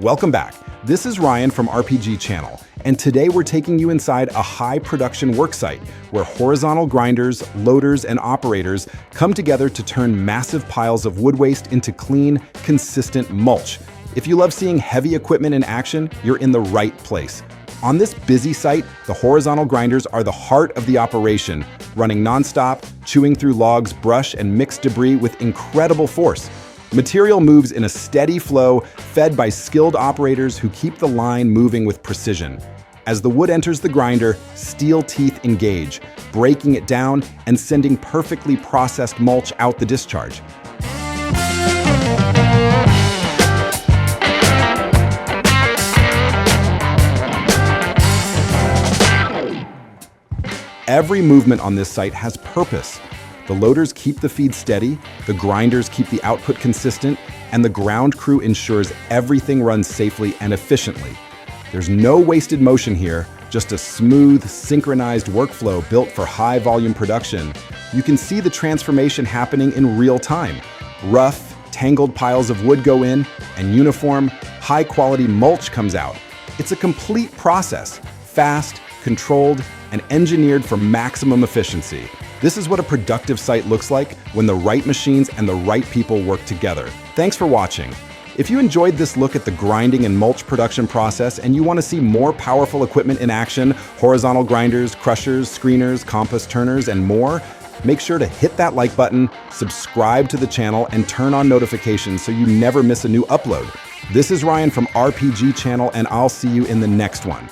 Welcome back. This is Ryan from RPG Channel, and today we're taking you inside a high production worksite where horizontal grinders, loaders, and operators come together to turn massive piles of wood waste into clean, consistent mulch. If you love seeing heavy equipment in action, you're in the right place. On this busy site, the horizontal grinders are the heart of the operation, running nonstop, chewing through logs, brush, and mixed debris with incredible force. Material moves in a steady flow, fed by skilled operators who keep the line moving with precision. As the wood enters the grinder, steel teeth engage, breaking it down and sending perfectly processed mulch out the discharge. Every movement on this site has purpose. The loaders keep the feed steady, the grinders keep the output consistent, and the ground crew ensures everything runs safely and efficiently. There's no wasted motion here, just a smooth, synchronized workflow built for high-volume production. You can see the transformation happening in real time. Rough, tangled piles of wood go in, and uniform, high-quality mulch comes out. It's a complete process, fast, controlled, and engineered for maximum efficiency. This is what a productive site looks like when the right machines and the right people work together. Thanks for watching. If you enjoyed this look at the grinding and mulch production process and you want to see more powerful equipment in action, horizontal grinders, crushers, screeners, compass turners, and more, make sure to hit that like button, subscribe to the channel, and turn on notifications so you never miss a new upload. This is Ryan from RPG Channel, and I'll see you in the next one.